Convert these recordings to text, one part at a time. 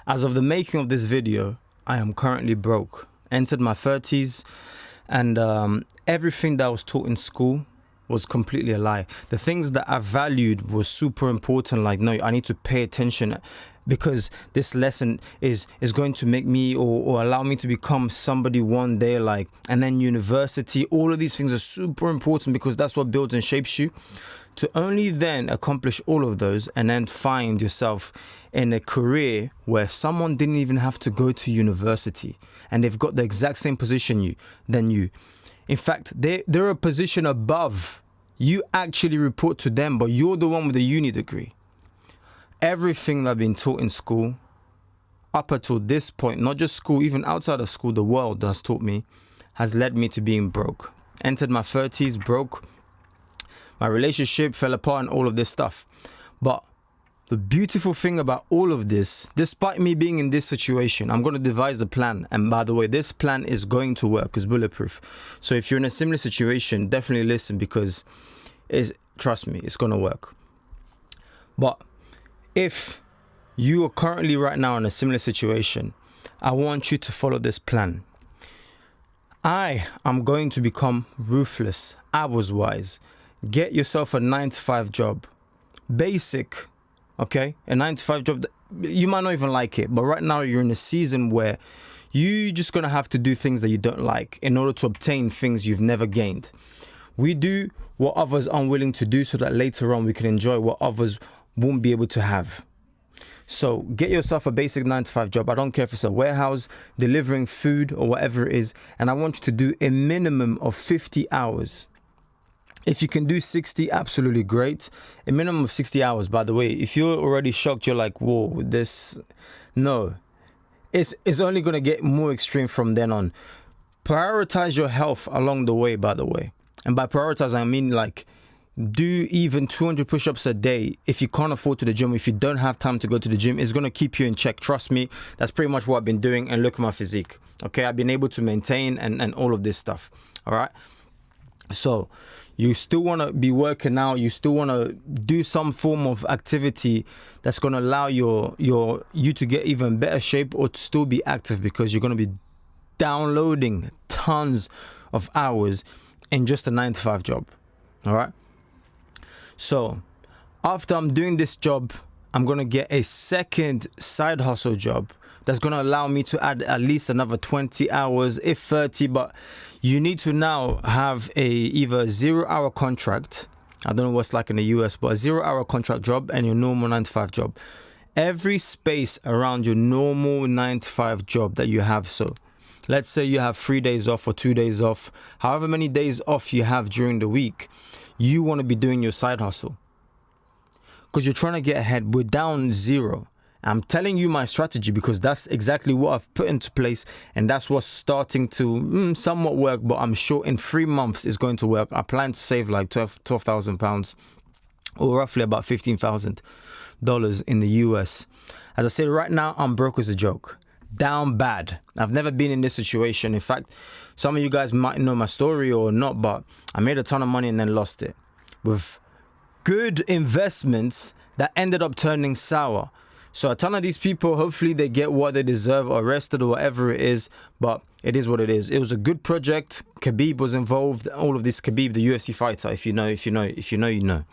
As of the making of this video, I am currently broke. Entered my 30s, and everything that I was taught in school was completely a lie. The things that I valued was super important. Like, no, I need to pay attention because this lesson is going to make me or allow me to become somebody one day. Like, and then university, all of these things are super important because that's what builds and shapes you. To only then accomplish all of those and then find yourself in a career where someone didn't even have to go to university and they've got the exact same position than you. In fact, they're a position above. You actually report to them, but you're the one with a uni degree. Everything that I've been taught in school, up until this point, not just school, even outside of school, the world has taught me, has led me to being broke. Entered my 30s, broke. My relationship fell apart and all of this stuff. But the beautiful thing about all of this, despite me being in this situation, I'm going to devise a plan. And by the way, this plan is going to work. It's bulletproof. So if you're in a similar situation, definitely listen because trust me, it's going to work. But if you are currently right now in a similar situation, I want you to follow this plan. I am going to become ruthless, hours-wise. Get yourself a 9-to-5 job. Basic, okay? A 9-to-5 job. You might not even like it, but right now you're in a season where you're just going to have to do things that you don't like in order to obtain things you've never gained. We do what others are unwilling to do so that later on we can enjoy what others won't be able to have. So get yourself a basic 9-to-5 job. I don't care if it's a warehouse, delivering food or whatever it is. And I want you to do a minimum of 50 hours. If you can do 60, absolutely great. A minimum of 60 hours, by the way. If you're already shocked, you're like, whoa, this... No. It's only going to get more extreme from then on. Prioritize your health along the way, by the way. And by prioritize, I mean like do even 200 push-ups a day. If you can't afford to the gym, if you don't have time to go to the gym, it's going to keep you in check. Trust me, that's pretty much what I've been doing. And look at my physique. Okay, I've been able to maintain and all of this stuff. All right. So you still want to be working out. You still want to do some form of activity that's going to allow you to get even better shape or to still be active because you're going to be downloading tons of hours in just a 9-to-5 job. All right. So after I'm doing this job, I'm going to get a second side hustle job that's going to allow me to add at least another 20 hours, if 30. But you need to now have either a 0-hour contract. I don't know what's like in the US, but a 0-hour contract job and your normal 9-to-5 job. Every space around your normal 9-to-5 job that you have. So let's say you have 3 days off or 2 days off, however many days off you have during the week, you want to be doing your side hustle because you're trying to get ahead. We're down 0. I'm telling you my strategy because that's exactly what I've put into place and that's what's starting to somewhat work, but I'm sure in 3 months it's going to work. I plan to save like £12,000 or roughly about $15,000 in the US. As I said, right now I'm broke as a joke. Down bad. I've never been in this situation. In fact, some of you guys might know my story or not, but I made a ton of money and then lost it with good investments that ended up turning sour. So a ton of these people, hopefully they get what they deserve, arrested or whatever it is, but it is what it is. It was a good project. Khabib was involved. All of this, Khabib, the UFC fighter, if you know, you know.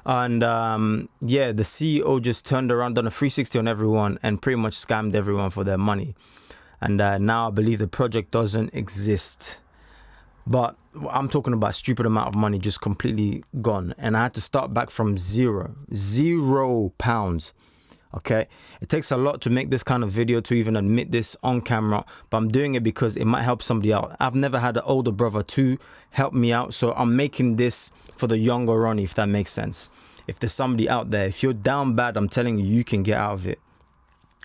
And yeah, the CEO just turned around, done a 360 on everyone and pretty much scammed everyone for their money. And now I believe the project doesn't exist. But I'm talking about a stupid amount of money just completely gone. And I had to start back from £0. Okay, it takes a lot to make this kind of video to even admit this on camera, but I'm doing it because it might help somebody out. I've never had an older brother to help me out, so I'm making this for the younger Ronnie, if that makes sense. If there's somebody out there, if you're down bad, I'm telling you, you can get out of it.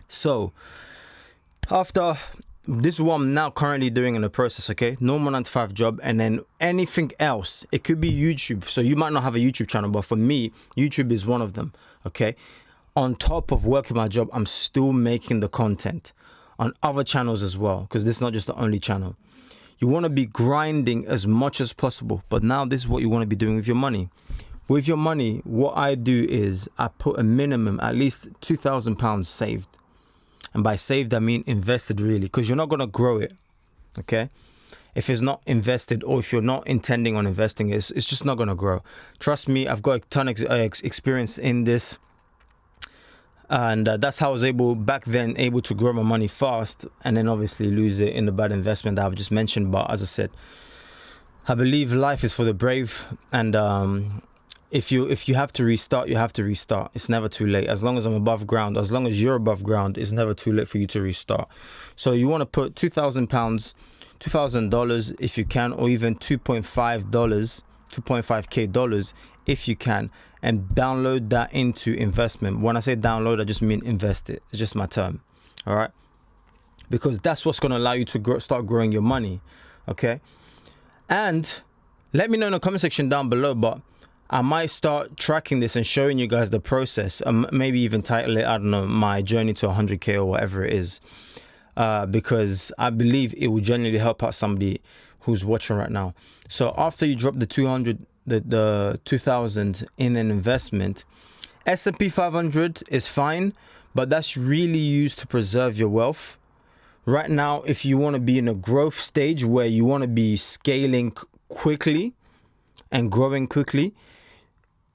So after this is what I'm now currently doing in the process, okay? Normal 9-to-5 job, and then anything else. It could be YouTube. So you might not have a YouTube channel, but for me, YouTube is one of them, okay? On top of working my job, I'm still making the content on other channels as well, because this is not just the only channel. You want to be grinding as much as possible, but now this is what you want to be doing with your money. With your money, what I do is I put a minimum, at least £2,000 saved. And by saved, I mean invested, really, because you're not going to grow it. Okay. If it's not invested, or if you're not intending on investing, it's just not going to grow. Trust me, I've got a ton of experience in this. And that's how I was back then able to grow my money fast, and then obviously lose it in the bad investment that I've just mentioned. But as I said, I believe life is for the brave, and if you have to restart, you have to restart. It's never too late. As long as I'm above ground, as long as you're above ground, it's never too late for you to restart. So you want to put £2,000, $2,000 if you can, or even $2.5K dollars if you can, and download that into investment. When I say download, I just mean invest it. It's just my term. All right, because that's what's going to allow you to start growing your money. Okay. And let me know in the comment section down below, but I might start tracking this and showing you guys the process. Maybe even title it, I don't know, my journey to 100K or whatever it is. Because I believe it will genuinely help out somebody who's watching right now. So after you drop the 2,000 in an investment, S&P 500 is fine, but that's really used to preserve your wealth. Right now, if you want to be in a growth stage where you want to be scaling quickly and growing quickly,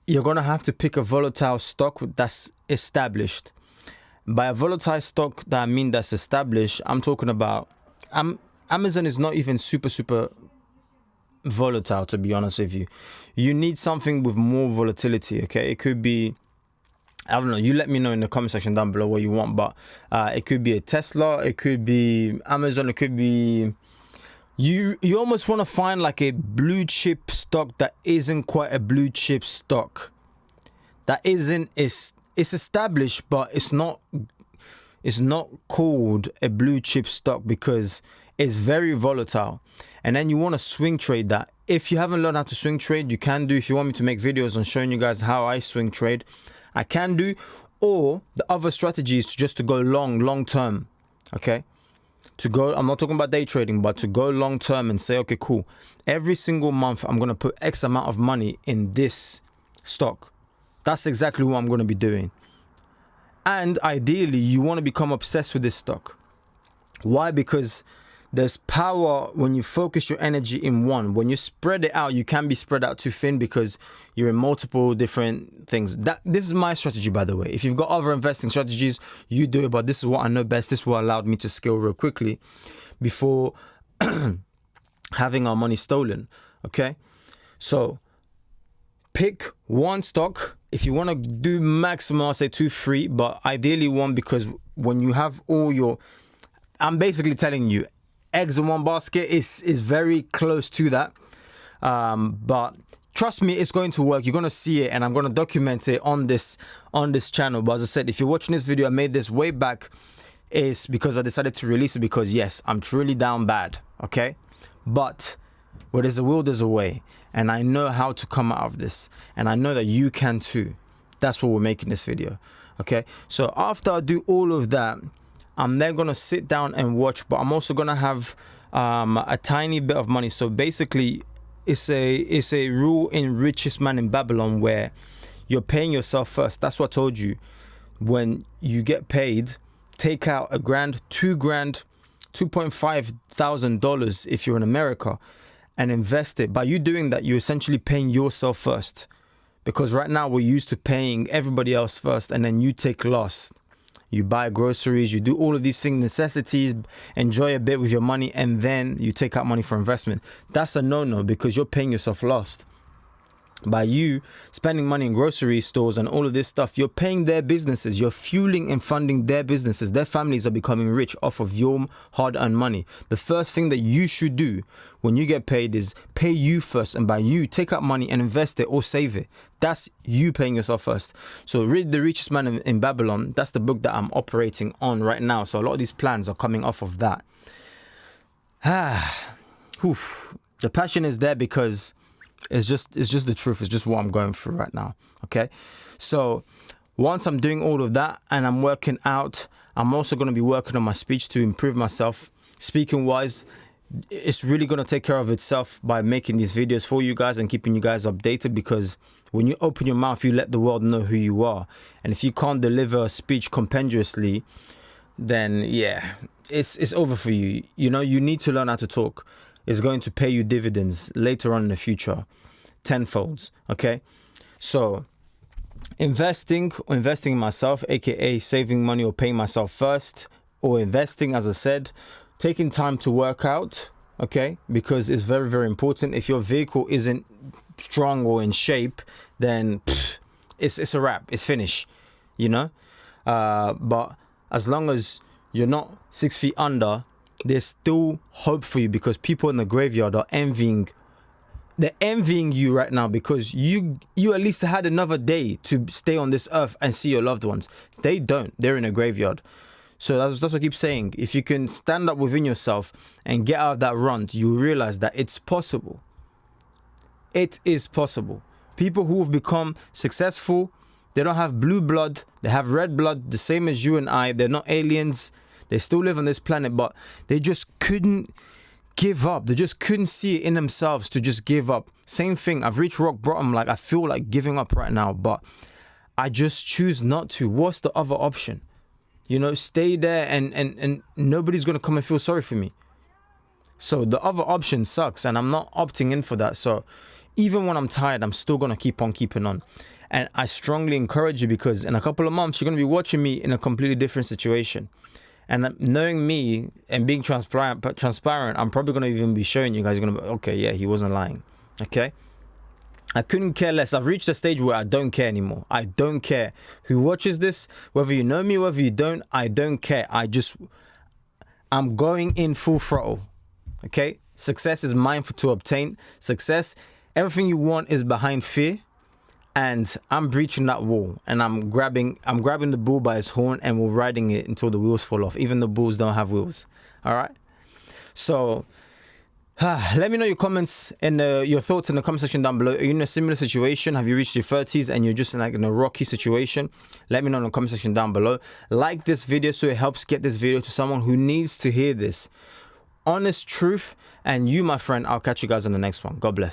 you're going to have to pick a volatile stock that's established. By a volatile stock that I mean that's established, I'm talking about Amazon is not even super volatile, to be honest with you. You need something with more volatility, okay? It could be, I don't know, you let me know in the comment section down below what you want, but it could be a Tesla, it could be Amazon, it could be... You almost want to find like a blue chip stock that isn't quite a blue chip stock. That isn't, it's established, but it's not called a blue chip stock because it's very volatile. And then you want to swing trade that. If you haven't learned how to swing trade, you can do. If you want me to make videos on showing you guys how I swing trade, I can do. Or the other strategy is just to go long term. Okay. To go, I'm not talking about day trading, but to go long term and say, okay, cool. Every single month, I'm going to put X amount of money in this stock. That's exactly what I'm going to be doing. And ideally, you want to become obsessed with this stock. Why? Because there's power when you focus your energy in one. When you spread it out, you can be spread out too thin because you're in multiple different things. This is my strategy, by the way. If you've got other investing strategies, you do it. But this is what I know best. This is what allowed me to scale real quickly before having our money stolen. Okay, so pick one stock. If you want to do maximum, I'll say 2, 3, but ideally one, because when you have all your, I'm basically telling you, eggs in one basket is very close to that. But trust me, it's going to work. You're going to see it, and I'm going to document it on this channel. But as I said, if you're watching this video, I made this way back, is because I decided to release it because yes, I'm truly down bad. Okay, but where there's a will, there's a way. And I know how to come out of this. And I know that you can too. That's what we're making this video. Okay. So after I do all of that, I'm then going to sit down and watch. But I'm also going to have a tiny bit of money. So basically, it's a rule in Richest Man in Babylon where you're paying yourself first. That's what I told you. When you get paid, take out $1,000, $2,000, $2,500 if you're in America, and invest it. By you doing that, you're essentially paying yourself first, because right now we're used to paying everybody else first, and then you take loss. You buy groceries, you do all of these things, necessities, enjoy a bit with your money, and then you take out money for investment. That's a no-no, because you're paying yourself lost. By you spending money in grocery stores and all of this stuff, you're paying their businesses, you're fueling and funding their businesses. Their families are becoming rich off of your hard-earned money. The first thing that you should do when you get paid is pay you first, and by you, take out money and invest it or save it. That's you paying yourself first. So read The Richest Man in Babylon. That's the book that I'm operating on right now. So a lot of these plans are coming off of that. The passion is there because it's just the truth. It's just what I'm going through right now. Okay. So once I'm doing all of that and I'm working out, I'm also going to be working on my speech to improve myself. Speaking wise, it's really going to take care of itself by making these videos for you guys and keeping you guys updated, because when you open your mouth, you let the world know who you are. And if you can't deliver a speech compendiously, then yeah, it's over for you. You know, you need to learn how to talk. It's going to pay you dividends later on in the future, tenfolds. Okay, so investing in myself, aka saving money or paying myself first, or investing, as I said, taking time to work out. Okay, because it's very, very important. If your vehicle isn't strong or in shape, then it's a wrap. It's finished. You know, but as long as you're not 6 feet under, there's still hope for you, because people in the graveyard are envying. They're envying you right now because you at least had another day to stay on this earth and see your loved ones. They don't. They're in a graveyard. So that's what I keep saying. If you can stand up within yourself and get out of that rut, you realize that it's possible. It is possible. People who have become successful, they don't have blue blood. They have red blood, the same as you and I. They're not aliens. They still live on this planet, but they just couldn't give up. They just couldn't see it in themselves to just give up. Same thing. I've reached rock bottom. Like, I feel like giving up right now, but I just choose not to. What's the other option? You know, stay there and nobody's going to come and feel sorry for me. So the other option sucks, and I'm not opting in for that. So even when I'm tired, I'm still going to keep on keeping on. And I strongly encourage you, because in a couple of months, you're going to be watching me in a completely different situation. And knowing me and being transparent, I'm probably going to even be showing you guys, you're going to be, okay, yeah, he wasn't lying. Okay? I couldn't care less. I've reached a stage where I don't care anymore. I don't care who watches this, whether you know me, whether you don't. I don't care. I'm going in full throttle. Okay? Success is mine to obtain. Success, everything you want is behind fear. And I'm breaching that wall, and I'm grabbing the bull by his horn, and we're riding it until the wheels fall off. Even the bulls don't have wheels. All right? So let me know your comments and your thoughts in the comment section down below. Are you in a similar situation? Have you reached your 30s and you're just in a rocky situation? Let me know in the comment section down below. Like this video so it helps get this video to someone who needs to hear this honest truth. And you, my friend, I'll catch you guys on the next one. God bless.